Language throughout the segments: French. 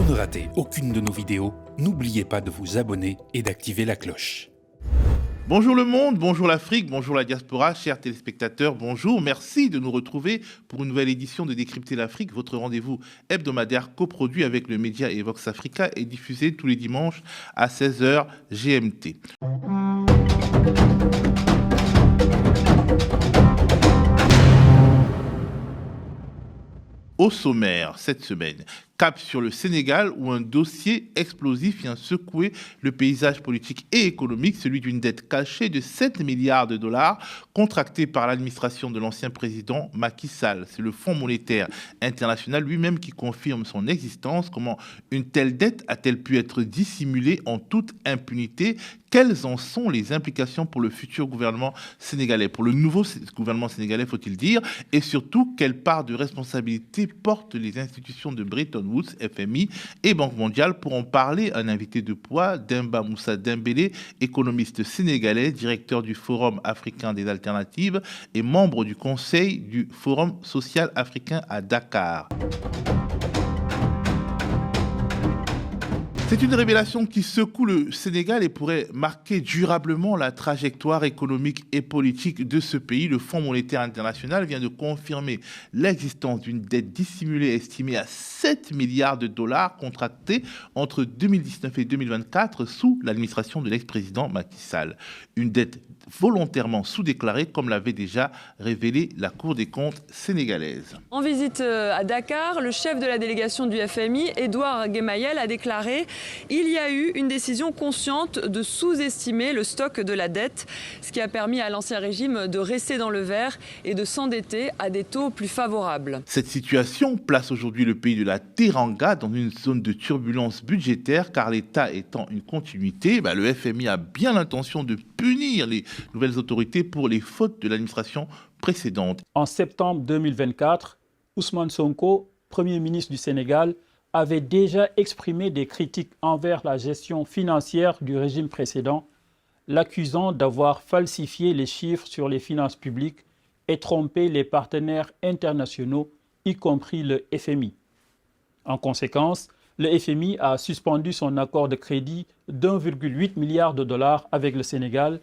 Pour ne rater aucune de nos vidéos, n'oubliez pas de vous abonner et d'activer la cloche. Bonjour le monde, bonjour l'Afrique, bonjour la diaspora, chers téléspectateurs, bonjour, merci de nous retrouver pour une nouvelle édition de Décrypter l'Afrique, votre rendez-vous hebdomadaire coproduit avec le média Evox Africa et diffusé tous les dimanches à 16h GMT. Au sommaire cette semaine, cap sur le Sénégal où un dossier explosif vient secouer le paysage politique et économique, celui d'une dette cachée de 7 milliards de dollars contractée par l'administration de l'ancien président Macky Sall. C'est le Fonds monétaire international lui-même qui confirme son existence. Comment une telle dette a-t-elle pu être dissimulée en toute impunité ? Quelles en sont les implications pour le futur gouvernement sénégalais, pour le nouveau gouvernement sénégalais, faut-il dire, et surtout, quelle part de responsabilité portent les institutions de Bretton Woods, FMI et Banque mondiale? Pour en parler, un invité de poids, Demba Moussa Dembélé, économiste sénégalais, directeur du Forum africain des alternatives et membre du conseil du Forum social africain à Dakar. C'est une révélation qui secoue le Sénégal et pourrait marquer durablement la trajectoire économique et politique de ce pays. Le Fonds monétaire international vient de confirmer l'existence d'une dette dissimulée estimée à 7 milliards de dollars contractée entre 2019 et 2024 sous l'administration de l'ex-président Macky Sall. Une dette volontairement sous-déclarée, comme l'avait déjà révélé la Cour des comptes sénégalaise. En visite à Dakar, le chef de la délégation du FMI, Edouard Guémayel, a déclaré « Il y a eu une décision consciente de sous-estimer le stock de la dette, ce qui a permis à l'ancien régime de rester dans le vert et de s'endetter à des taux plus favorables. » Cette situation place aujourd'hui le pays de la Teranga dans une zone de turbulence budgétaire, car l'État étant une continuité, le FMI a bien l'intention de punir les nouvelles autorités pour les fautes de l'administration précédente. En septembre 2024, Ousmane Sonko, Premier ministre du Sénégal, avait déjà exprimé des critiques envers la gestion financière du régime précédent, l'accusant d'avoir falsifié les chiffres sur les finances publiques et trompé les partenaires internationaux, y compris le FMI. En conséquence, le FMI a suspendu son accord de crédit d'1,8 milliard de dollars avec le Sénégal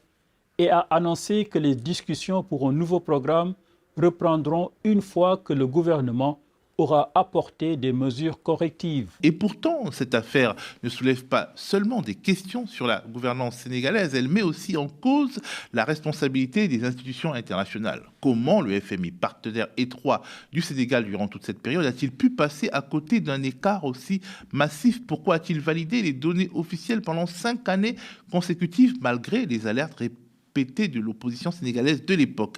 et a annoncé que les discussions pour un nouveau programme reprendront une fois que le gouvernement aura apporté des mesures correctives. Et pourtant, cette affaire ne soulève pas seulement des questions sur la gouvernance sénégalaise, elle met aussi en cause la responsabilité des institutions internationales. Comment le FMI, partenaire étroit du Sénégal durant toute cette période, a-t-il pu passer à côté d'un écart aussi massif? Pourquoi a-t-il validé les données officielles pendant 5 années consécutives malgré les alertes répétées de l'opposition sénégalaise de l'époque?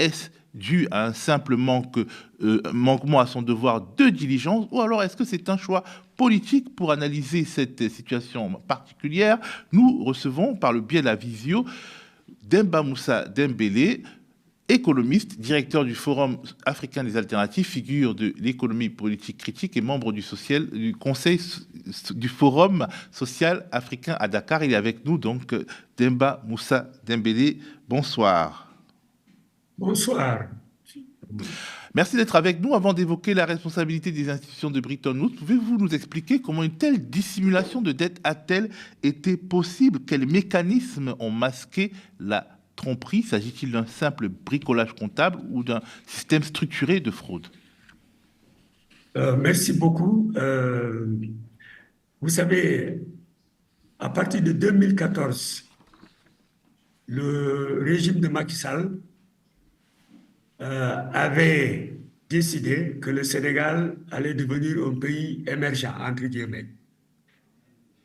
Est-ce dû à un simple manquement à son devoir de diligence, ou alors est-ce que c'est un choix politique? Pour analyser cette situation particulière, nous recevons par le biais de la visio Demba Moussa Dembélé, économiste, directeur du Forum africain des alternatives, figure de l'économie politique critique et membre du conseil du Forum social africain à Dakar. Il est avec nous, donc, Demba Moussa Dembélé. Bonsoir. Bonsoir. Merci d'être avec nous. Avant d'évoquer la responsabilité des institutions de Bretton Woods, pouvez-vous nous expliquer comment une telle dissimulation de dette a-t-elle été possible? Quels mécanismes ont masqué la tromperie? S'agit-il d'un simple bricolage comptable ou d'un système structuré de fraude? Merci beaucoup. Vous savez, à partir de 2014, le régime de Macky Sall avait décidé que le Sénégal allait devenir un pays émergent, entre guillemets.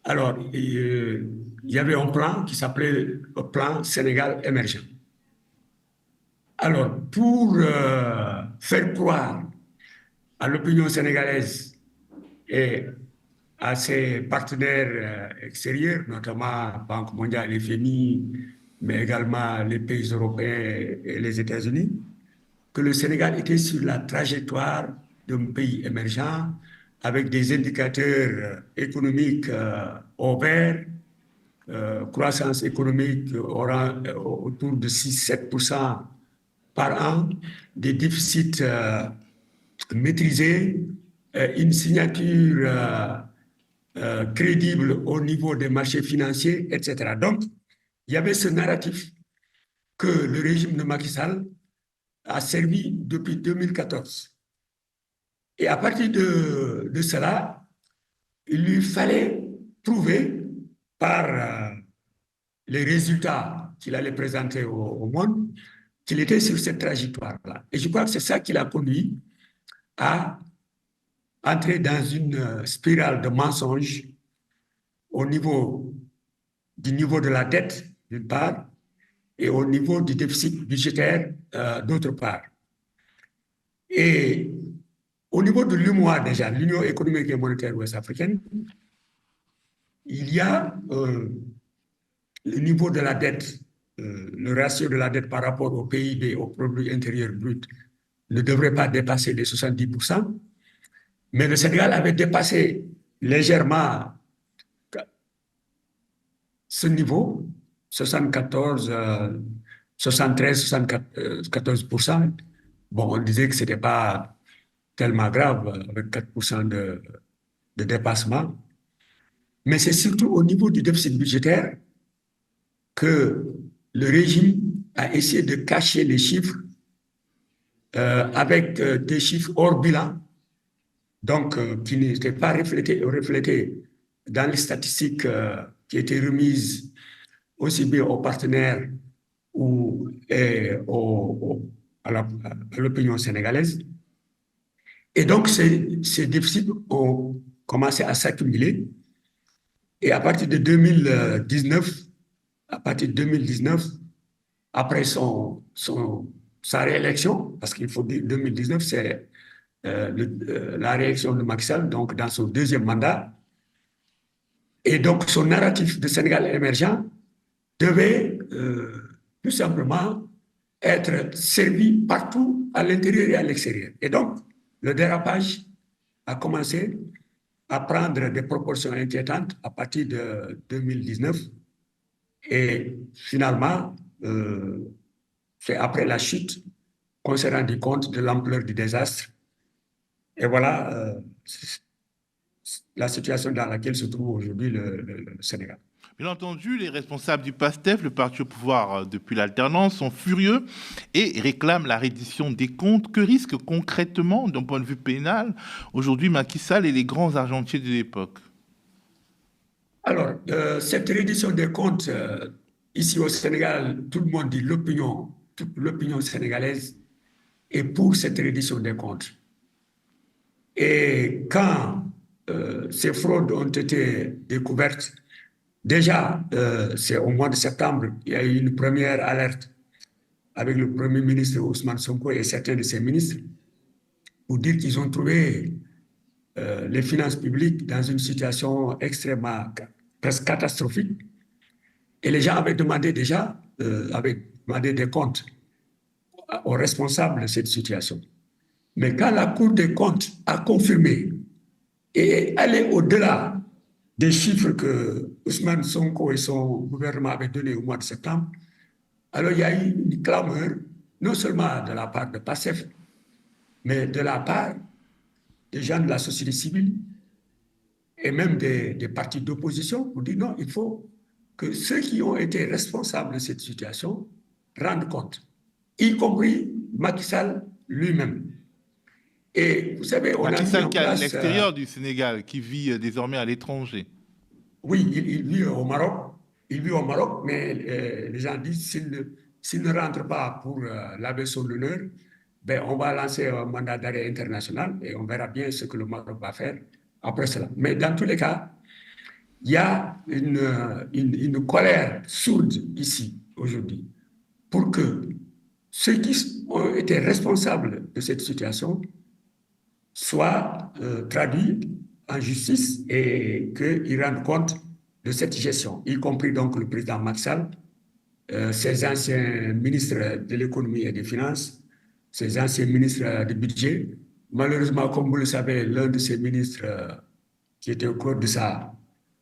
Alors, il y avait un plan qui s'appelait le plan Sénégal émergent. Alors, pour faire croire à l'opinion sénégalaise et à ses partenaires extérieurs, notamment Banque mondiale, FMI, mais également les pays européens et les États-Unis, que le Sénégal était sur la trajectoire d'un pays émergent avec des indicateurs économiques au vert, croissance économique autour de 6-7% par an, des déficits maîtrisés, une signature crédible au niveau des marchés financiers, etc. Donc, il y avait ce narratif que le régime de Macky Sall a servi depuis 2014. Et à partir de cela, il lui fallait prouver par les résultats qu'il allait présenter au monde qu'il était sur cette trajectoire-là. Et je crois que c'est ça qui l'a conduit à entrer dans une spirale de mensonges au niveau du niveau de la dette, d'une part, et au niveau du déficit budgétaire, d'autre part. Et au niveau de l'UMOA, déjà, l'Union économique et monétaire ouest-africaine, il y a le niveau de la dette, le ratio de la dette par rapport au PIB, au produit intérieur brut, ne devrait pas dépasser les 70%, mais le Sénégal avait dépassé légèrement ce niveau, 74, 73, 74%. Bon, on disait que ce n'était pas tellement grave avec 4% de dépassement. Mais c'est surtout au niveau du déficit budgétaire que le régime a essayé de cacher les chiffres avec des chiffres hors bilan, donc qui n'étaient pas reflétés dans les statistiques qui étaient remises aussi bien aux partenaires ou à l'opinion sénégalaise. Et donc, ces déficits ont commencé à s'accumuler. Et à partir de 2019, après sa réélection, parce qu'il faut dire 2019, c'est la réélection de Macky Sall, donc dans son deuxième mandat. Et donc, son narratif de Sénégal émergent devait tout simplement être servi partout à l'intérieur et à l'extérieur. Et donc, le dérapage a commencé à prendre des proportions inquiétantes à partir de 2019. Et finalement, c'est après la chute qu'on s'est rendu compte de l'ampleur du désastre. Et voilà la situation dans laquelle se trouve aujourd'hui le Sénégal. Bien entendu, les responsables du PASTEF, le parti au pouvoir depuis l'alternance, sont furieux et réclament la reddition des comptes. Que risque concrètement, d'un point de vue pénal, aujourd'hui Macky Sall et les grands argentiers de l'époque? Alors, cette reddition des comptes, ici au Sénégal, tout le monde dit toute l'opinion sénégalaise est pour cette reddition des comptes. Et quand ces fraudes ont été découvertes, déjà, c'est au mois de septembre, il y a eu une première alerte avec le Premier ministre Ousmane Sonko et certains de ses ministres pour dire qu'ils ont trouvé les finances publiques dans une situation extrêmement, presque catastrophique. Et les gens avaient demandé déjà, des comptes aux responsables de cette situation. Mais quand la Cour des comptes a confirmé et est allée au-delà des chiffres que Ousmane Sonko et son gouvernement avaient donnés au mois de septembre, alors il y a eu une clameur, non seulement de la part de PASTEF, mais de la part des gens de la société civile et même des partis d'opposition pour dire non, il faut que ceux qui ont été responsables de cette situation rendent compte, y compris Macky Sall lui-même. Et vous savez, on Macky a Sall mis en qui est à place, l'extérieur du Sénégal, qui vit désormais à l'étranger. Oui, il vit au Maroc. Il vit au Maroc, mais les gens disent s'il ne rentre pas pour laver son honneur, ben, on va lancer un mandat d'arrêt international et on verra bien ce que le Maroc va faire après cela. Mais dans tous les cas, il y a une colère sourde ici, aujourd'hui, pour que ceux qui ont été responsables de cette situation soient traduits en justice et qu'ils rendent compte de cette gestion, y compris donc le président Macky Sall, ses anciens ministres de l'économie et des finances, ses anciens ministres du budget. Malheureusement, comme vous le savez, l'un de ces ministres qui était au cours de ça,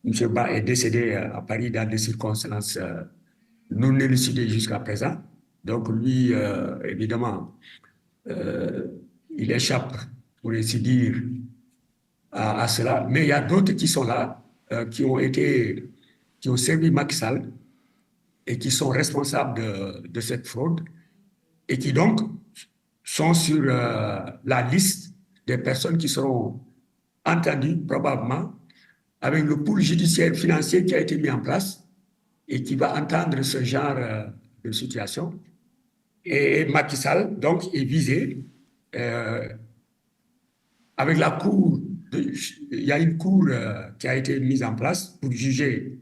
M. Ba, est décédé à Paris dans des circonstances non élucidées jusqu'à présent. Donc lui, évidemment, il échappe, pour ainsi dire, à cela. Mais il y a d'autres qui sont là qui ont servi Macky Sall et qui sont responsables de cette fraude et qui donc sont sur la liste des personnes qui seront entendues probablement avec le pool judiciaire financier qui a été mis en place et qui va entendre ce genre de situation. Et Macky Sall, donc, est visé avec la cour. Il y a une cour qui a été mise en place pour juger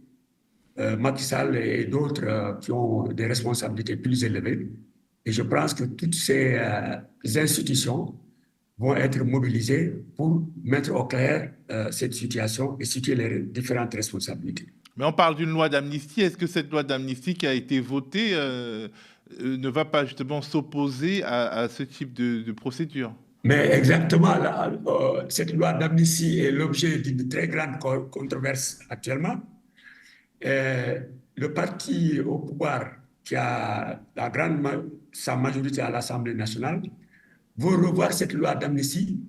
Macky Sall et d'autres qui ont des responsabilités plus élevées. Et je pense que toutes ces institutions vont être mobilisées pour mettre au clair cette situation et situer les différentes responsabilités. Mais on parle d'une loi d'amnistie. Est-ce que cette loi d'amnistie qui a été votée ne va pas justement s'opposer à ce type de procédure? Mais exactement, cette loi d'amnistie est l'objet d'une très grande controverse actuellement. Le parti au pouvoir, qui a sa majorité à l'Assemblée nationale, veut revoir cette loi d'amnistie.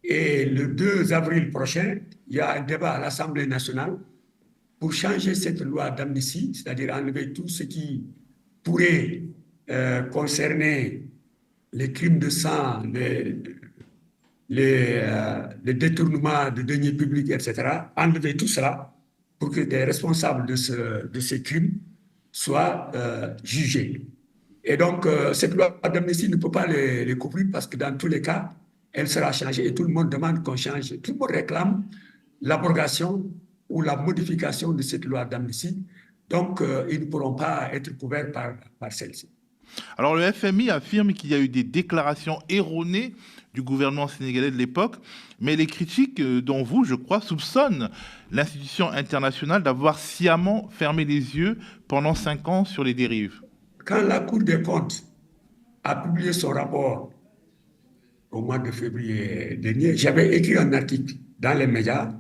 Et le 2 avril prochain, il y a un débat à l'Assemblée nationale pour changer cette loi d'amnistie, c'est-à-dire enlever tout ce qui pourrait concerner les crimes de sang, les détournements de deniers publics, etc., enlever tout cela pour que des responsables de ces crimes soient jugés. Et donc, cette loi d'amnistie ne peut pas les couvrir parce que dans tous les cas, elle sera changée et tout le monde demande qu'on change. Tout le monde réclame l'abrogation ou la modification de cette loi d'amnistie. Donc, ils ne pourront pas être couverts par celle-ci. Alors, le FMI affirme qu'il y a eu des déclarations erronées du gouvernement sénégalais de l'époque, mais les critiques, dont vous, je crois, soupçonnent l'institution internationale d'avoir sciemment fermé les yeux pendant 5 ans sur les dérives. Quand la Cour des comptes a publié son rapport au mois de février dernier, j'avais écrit un article dans les médias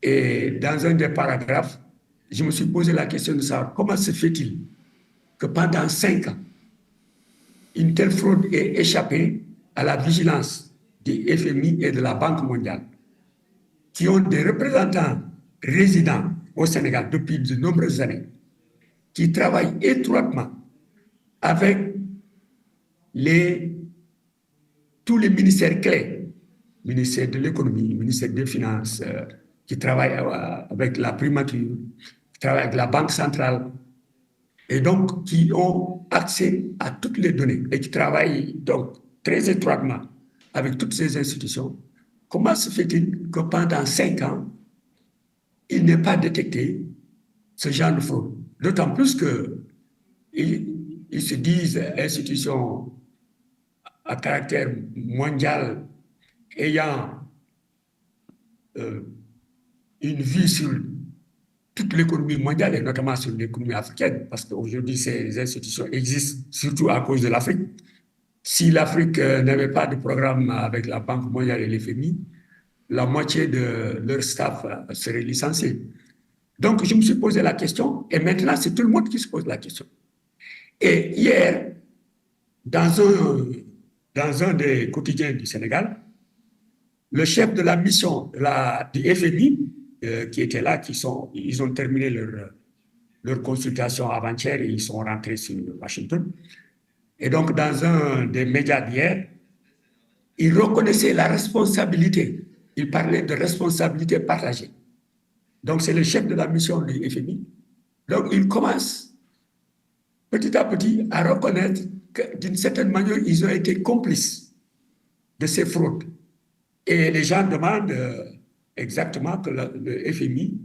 et dans un des paragraphes, je me suis posé la question de savoir comment se fait-il que pendant 5 ans, une telle fraude ait échappé à la vigilance du FMI et de la Banque mondiale, qui ont des représentants résidents au Sénégal depuis de nombreuses années, qui travaillent étroitement avec tous les ministères clés, ministère de l'économie, ministère des finances, qui travaillent avec la primature, qui travaillent avec la Banque centrale, et donc qui ont accès à toutes les données et qui travaillent donc très étroitement avec toutes ces institutions. Comment se fait-il que pendant 5 ans, il n'ait pas détecté ce genre de fraude? D'autant plus qu'ils se disent institutions à caractère mondial ayant une vue sur toute l'économie mondiale et notamment sur l'économie africaine, parce qu'aujourd'hui, ces institutions existent surtout à cause de l'Afrique. Si l'Afrique n'avait pas de programme avec la Banque mondiale et l'FMI, la moitié de leur staff serait licencié. Donc, je me suis posé la question, et maintenant, c'est tout le monde qui se pose la question. Et hier, dans un des quotidiens du Sénégal, le chef de la mission du FMI, qui était là, ils ont terminé leur consultation avant-hier et ils sont rentrés sur Washington. Et donc, dans un des médias d'hier, il reconnaissait la responsabilité. Il parlait de responsabilité partagée. Donc, c'est le chef de la mission du FMI. Donc, il commence petit à petit à reconnaître que, d'une certaine manière, ils ont été complices de ces fraudes. Et les gens demandent exactement que le FMI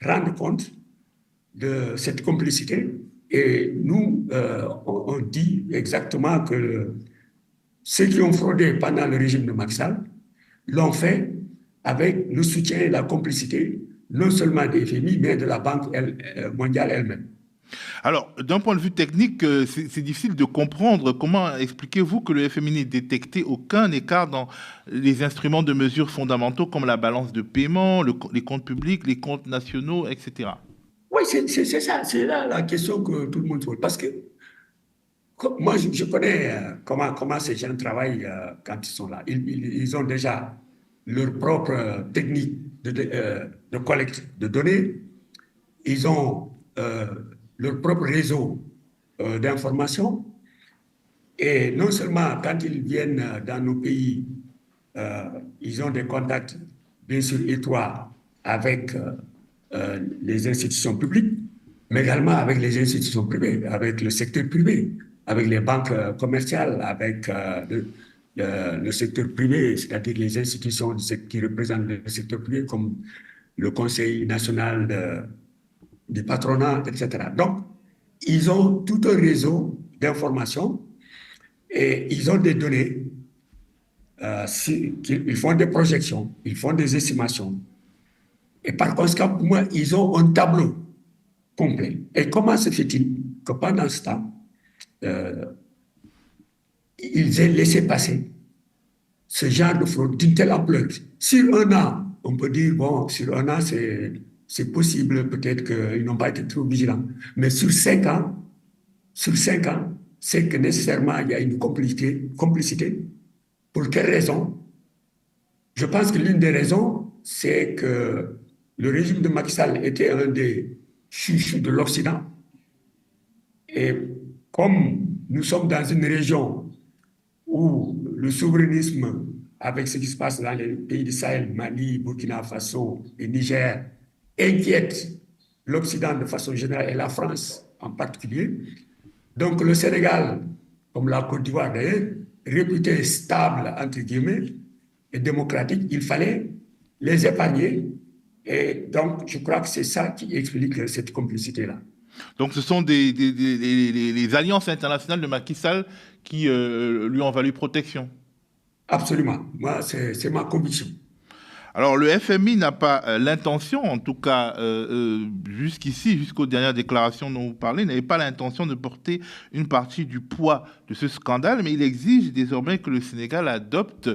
rende compte de cette complicité. Et nous, on dit exactement que ceux qui ont fraudé pendant le régime de Macky Sall l'ont fait avec le soutien et la complicité non seulement des FMI, mais de la Banque mondiale elle-même. Alors, d'un point de vue technique, c'est difficile de comprendre. Comment expliquez-vous que le FMI n'ait détecté aucun écart dans les instruments de mesure fondamentaux comme la balance de paiement, les comptes publics, les comptes nationaux, etc. Oui, c'est ça, c'est là la question que tout le monde se pose. Parce que moi, je connais comment ces gens travaillent quand ils sont là. Ils ont déjà leur propre technique de collecte de données. Ils ont leur propre réseau d'information. Et non seulement quand ils viennent dans nos pays, ils ont des contacts bien sûr étroits avec les institutions publiques, mais également avec les institutions privées, avec le secteur privé, avec les banques commerciales, avec le secteur privé, c'est-à-dire les institutions qui représentent le secteur privé comme le Conseil national du patronat, etc. Donc, ils ont tout un réseau d'informations et ils ont des données. Ils font des projections, ils font des estimations. Et par conséquent, pour moi, ils ont un tableau complet. Et comment se fait-il que pendant ce temps, ils aient laissé passer ce genre de fraude d'une telle ampleur? Sur un an, on peut dire, bon, sur un an, c'est possible, peut-être qu'ils n'ont pas été trop vigilants. Mais sur 5 ans, c'est que nécessairement, il y a une complicité. Pour quelle raison? Je pense que l'une des raisons, c'est que le régime de Macky Sall était un des chouchous de l'Occident. Et comme nous sommes dans une région où le souverainisme, avec ce qui se passe dans les pays du Sahel, Mali, Burkina Faso et Niger, inquiète l'Occident de façon générale et la France en particulier. Donc le Sénégal, comme la Côte d'Ivoire d'ailleurs, réputé stable, entre guillemets, et démocratique, il fallait les épargner. Et donc, je crois que c'est ça qui explique cette complicité-là. Donc, ce sont les alliances internationales de Macky Sall qui lui ont valu protection. Absolument. Moi, c'est ma conviction. Alors, le FMI n'a pas l'intention, en tout cas jusqu'ici, jusqu'aux dernières déclarations dont vous parlez, n'avait pas l'intention de porter une partie du poids de ce scandale, mais il exige désormais que le Sénégal adopte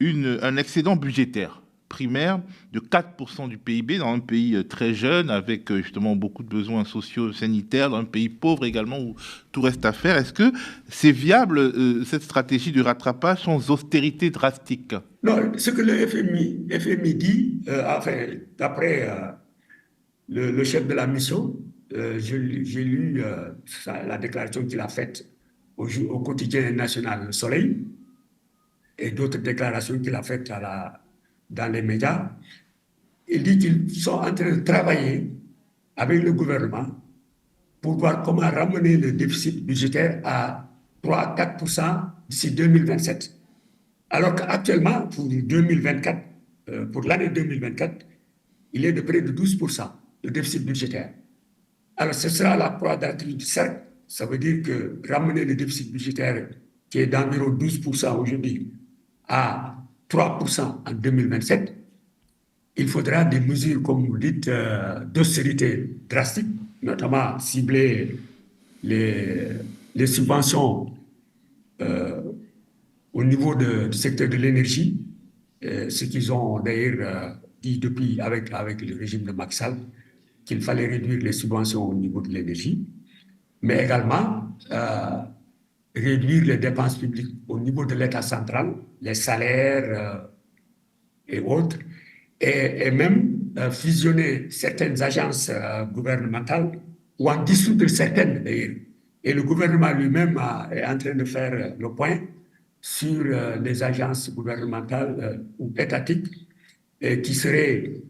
un excédent budgétaire primaire de 4% du PIB dans un pays très jeune, avec justement beaucoup de besoins sociaux, sanitaires, dans un pays pauvre également où tout reste à faire. Est-ce que c'est viable, cette stratégie de rattrapage sans austérité drastique? Non, ce que le FMI dit, enfin, d'après le chef de la mission, j'ai lu la déclaration qu'il a faite au quotidien national Le Soleil et d'autres déclarations qu'il a faites dans les médias. Il dit qu'ils sont en train de travailler avec le gouvernement pour voir comment ramener le déficit budgétaire à 3-4% d'ici 2027. Alors qu'actuellement, pour 2024, pour l'année 2024, il est de près de 12%, le déficit budgétaire. Alors, ce sera la quadrature du cercle. Ça veut dire que ramener le déficit budgétaire, qui est d'environ 12% aujourd'hui, à 3% en 2027, il faudra des mesures, comme vous dites, d'austérité drastique, notamment cibler les subventions au niveau du secteur de l'énergie, ce qu'ils ont d'ailleurs dit depuis avec le régime de Macky Sall, qu'il fallait réduire les subventions au niveau de l'énergie, mais également réduire les dépenses publiques au niveau de l'État central, les salaires et autres, et même fusionner certaines agences gouvernementales ou en dissoudre certaines d'ailleurs. Et le gouvernement lui-même est en train de faire le point sur les agences gouvernementales ou étatiques qui seraient,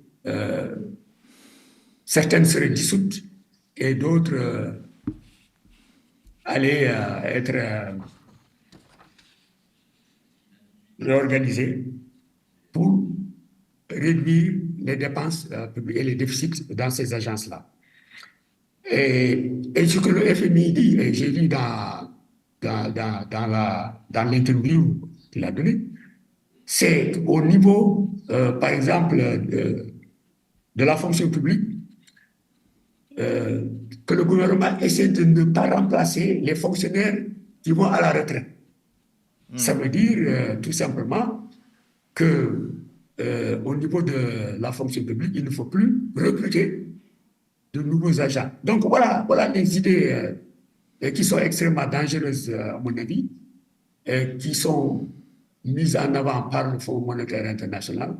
certaines seraient dissoutes et d'autres allaient être réorganisées pour réduire les dépenses publiques et les déficits dans ces agences-là. Et ce que le FMI dit, et j'ai lu dans l'interview qu'il a donnée, c'est au niveau, par exemple, de la fonction publique, que le gouvernement essaie de ne pas remplacer les fonctionnaires qui vont à la retraite. Ça veut dire tout simplement que au niveau de la fonction publique, il ne faut plus recruter de nouveaux agents. Donc voilà les idées qui sont extrêmement dangereuses à mon avis, qui sont mises en avant par le Fonds monétaire international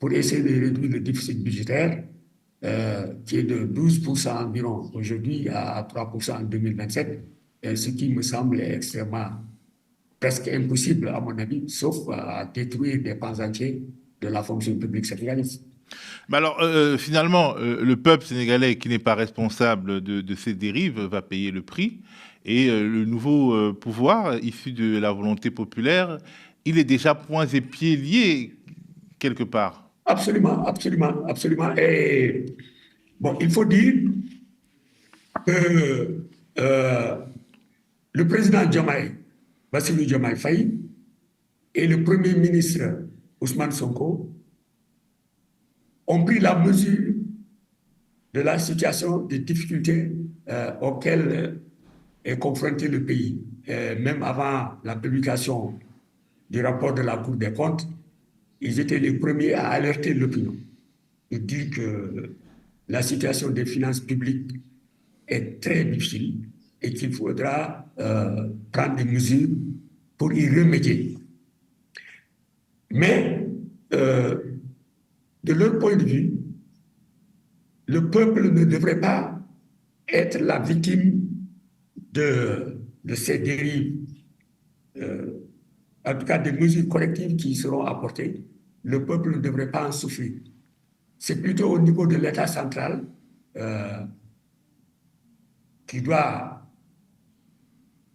pour essayer de réduire le déficit budgétaire qui est de 12% environ aujourd'hui à 3% en 2027, ce qui me semble extrêmement, presque impossible à mon avis, sauf à détruire des pans entiers de la fonction publique sénégalaise. Mais alors, finalement, le peuple sénégalais qui n'est pas responsable de ces dérives va payer le prix. Et le nouveau pouvoir, issu de la volonté populaire, il est déjà poings et pieds liés quelque part. Absolument, absolument, absolument. Et bon, il faut dire que le président Diomaye, Bassirou Diomaye Faye, et le premier ministre Ousmane Sonko ont pris la mesure de la situation, des difficultés auxquelles est confronté le pays. Même avant la publication du rapport de la Cour des comptes, ils étaient les premiers à alerter l'opinion et dire que la situation des finances publiques est très difficile et qu'il faudra prendre des mesures pour y remédier. Mais de leur point de vue, le peuple ne devrait pas être la victime de ces dérives, en tout cas des mesures correctives qui seront apportées. Le peuple ne devrait pas en souffrir. C'est plutôt au niveau de l'État central qui doit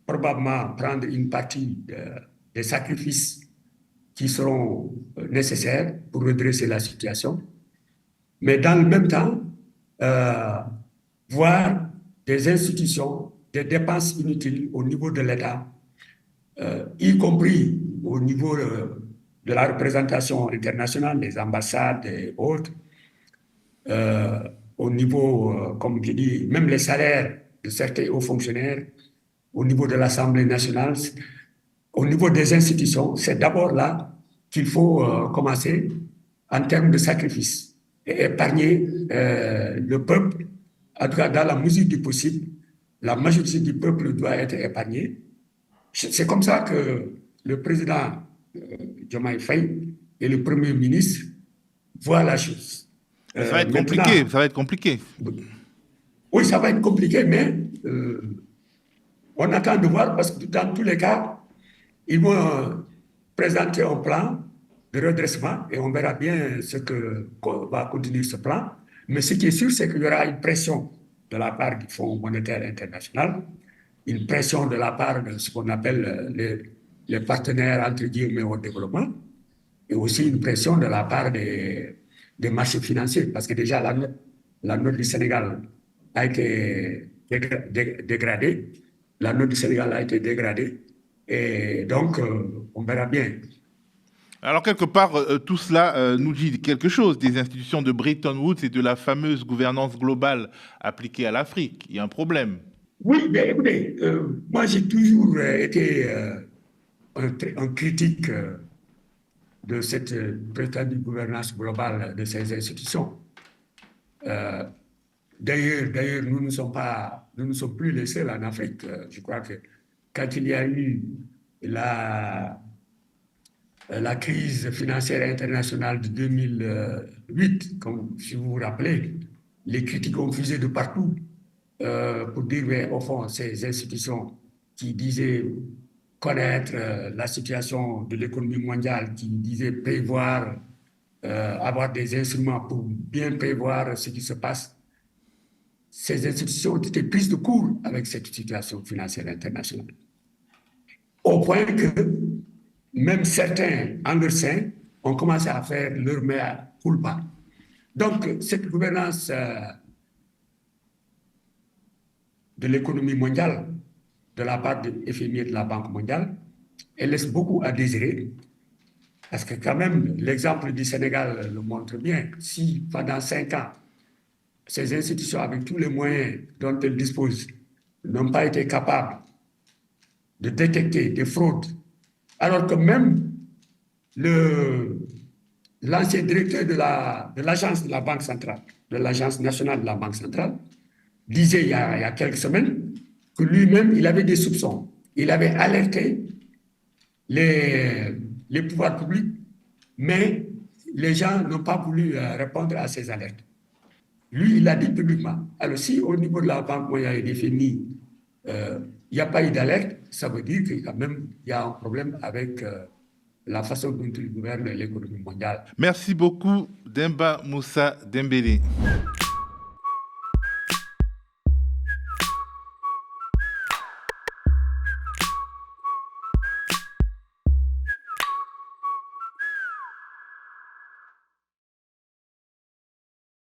probablement prendre une partie des sacrifices qui seront nécessaires pour redresser la situation. Mais dans le même temps, voir des institutions, des dépenses inutiles au niveau de l'État, y compris au niveau de la représentation internationale, des ambassades et autres, au niveau, comme je dis, même les salaires de certains hauts fonctionnaires, au niveau de l'Assemblée nationale, au niveau des institutions, c'est d'abord là qu'il faut commencer en termes de sacrifice et épargner le peuple, en tout cas dans la mesure du possible. La majorité du peuple doit être épargnée. C'est comme ça que le président Diomaye Faye et le premier ministre voient la chose. Ça va être compliqué, ça va être compliqué. Oui, ça va être compliqué, mais on attend de voir parce que dans tous les cas, ils vont présenter un plan de redressement et on verra bien ce que va contenir ce plan. Mais ce qui est sûr, c'est qu'il y aura une pression de la part du Fonds monétaire international, une pression de la part de ce qu'on appelle les partenaires entre guillemets au développement, et aussi une pression de la part des marchés financiers, parce que déjà la note du Sénégal a été dégradée. La note du Sénégal a été dégradée. Et donc, on verra bien. Alors, quelque part, tout cela nous dit quelque chose des institutions de Bretton Woods et de la fameuse gouvernance globale appliquée à l'Afrique. Il y a un problème. Oui, bien écoutez, moi j'ai toujours été un critique de cette prétendue gouvernance globale de ces institutions. D'ailleurs, nous ne sommes plus les seuls en Afrique. Je crois que quand il y a eu la crise financière internationale de 2008, comme si vous vous rappelez, les critiques ont fusé de partout pour dire, mais, au fond, ces institutions qui disaient connaître la situation de l'économie mondiale, qui disaient prévoir, avoir des instruments pour bien prévoir ce qui se passe, ces institutions ont été prises de court avec cette situation financière internationale. Au point que même certains, en leur sein, ont commencé à faire leur mea culpa. Donc, cette gouvernance de l'économie mondiale, de la part de FMI et de la Banque mondiale, elle laisse beaucoup à désirer. Parce que quand même, l'exemple du Sénégal le montre bien. Si pendant 5 ans, ces institutions, avec tous les moyens dont elles disposent, n'ont pas été capables de détecter des fraudes, alors que même l'ancien directeur de l'agence de la Banque centrale, de l'agence nationale de la Banque centrale, disait il y a quelques semaines que lui-même, il avait des soupçons. Il avait alerté les pouvoirs publics, mais les gens n'ont pas voulu répondre à ces alertes. Lui, il l'a dit publiquement. Alors, si au niveau de la Banque mondiale et des FMI, il n'y a pas eu d'alerte, ça veut dire qu'il y a un problème avec la façon dont il gouverne l'économie mondiale. Merci beaucoup, Demba Moussa Dembélé.